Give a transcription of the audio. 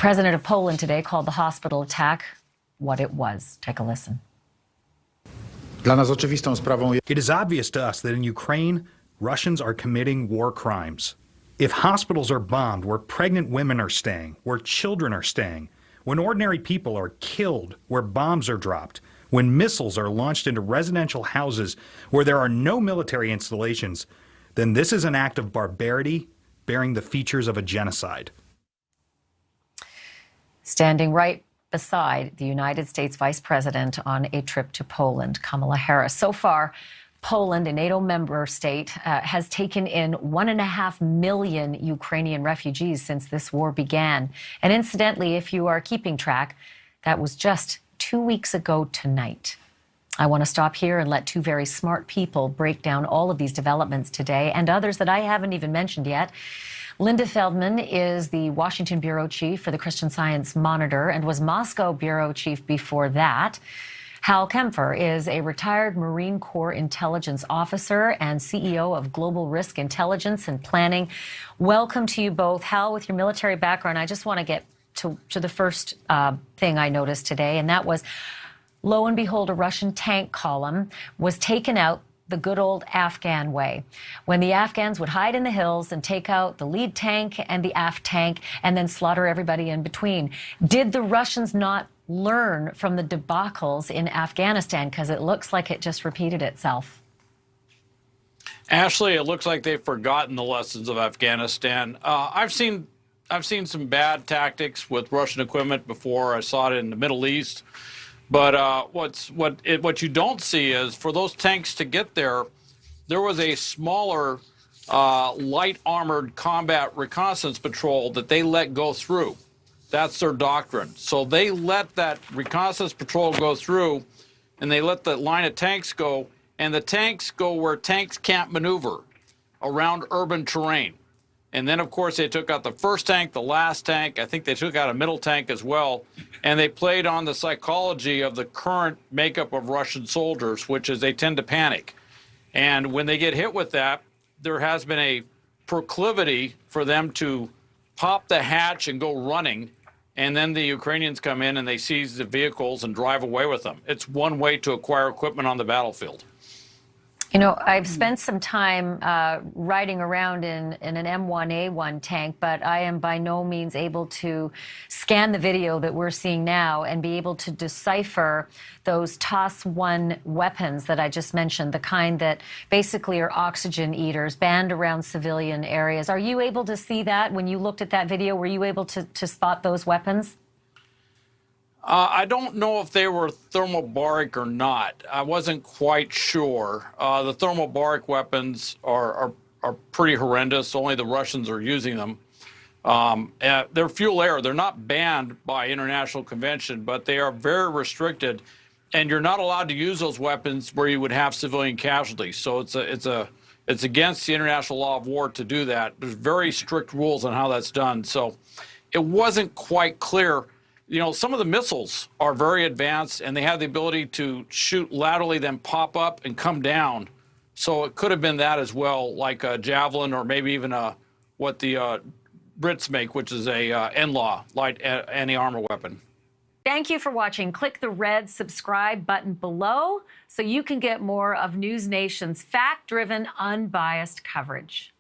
president of Poland today called the hospital attack what it was. Take a listen. It is obvious to us that in Ukraine, Russians are committing war crimes. If hospitals are bombed where pregnant women are staying, where children are staying, when ordinary people are killed where bombs are dropped, when missiles are launched into residential houses where there are no military installations, then this is an act of barbarity bearing the features of a genocide. Standing right beside the United States Vice President on a trip to Poland, Kamala Harris. So far, Poland, a NATO member state, has taken in 1.5 million Ukrainian refugees since this war began. And incidentally, if you are keeping track, that was just 2 weeks ago tonight. I want to stop here and let two very smart people break down all of these developments today and others that I haven't even mentioned yet. Linda Feldman is the Washington bureau chief for the Christian Science Monitor and was Moscow bureau chief before that. Hal Kempfer is a retired Marine Corps intelligence officer and CEO of Global Risk Intelligence and Planning. Welcome to you both. Hal, with your military background, I just want to get to the first thing I noticed today, and that was, lo and behold, a Russian tank column was taken out the good old Afghan way, when the Afghans would hide in the hills and take out the lead tank and the aft tank and then slaughter everybody in between. Did the Russians not learn from the debacles in Afghanistan? Because it looks like it just repeated itself. Ashleigh, it looks like they've forgotten the lessons of Afghanistan. I've seen some bad tactics with Russian equipment before. I saw it in the Middle East. But what you don't see is, for those tanks to get there, there was a smaller light armored combat reconnaissance patrol that they let go through. That's their doctrine. So they let that reconnaissance patrol go through, and they let the line of tanks go, and the tanks go where tanks can't maneuver, around urban terrain. And then, of course, they took out the first tank, the last tank. I think they took out a middle tank as well. And they played on the psychology of the current makeup of Russian soldiers, which is they tend to panic. And when they get hit with that, there has been a proclivity for them to pop the hatch and go running. And then the Ukrainians come in and they seize the vehicles and drive away with them. It's one way to acquire equipment on the battlefield. You know, I've spent some time riding around in an M1A1 tank, but I am by no means able to scan the video that we're seeing now and be able to decipher those TOS-1 weapons that I just mentioned, the kind that basically are oxygen eaters banned around civilian areas. Are you able to see that when you looked at that video? Were you able to spot those weapons? I don't know if they were thermobaric or not. I wasn't quite sure. The thermobaric weapons are pretty horrendous. Only the Russians are using them. They're fuel air. They're not banned by international convention, but they are very restricted. And you're not allowed to use those weapons where you would have civilian casualties. So it's against the international law of war to do that. There's very strict rules on how that's done. So it wasn't quite clear. You know, some of the missiles are very advanced, and they have the ability to shoot laterally, then pop up and come down. So it could have been that as well, like a Javelin, or maybe even what the Brits make, which is a NLAW, light anti-armor weapon. Thank you for watching. Click the red subscribe button below so you can get more of NewsNation's fact-driven, unbiased coverage.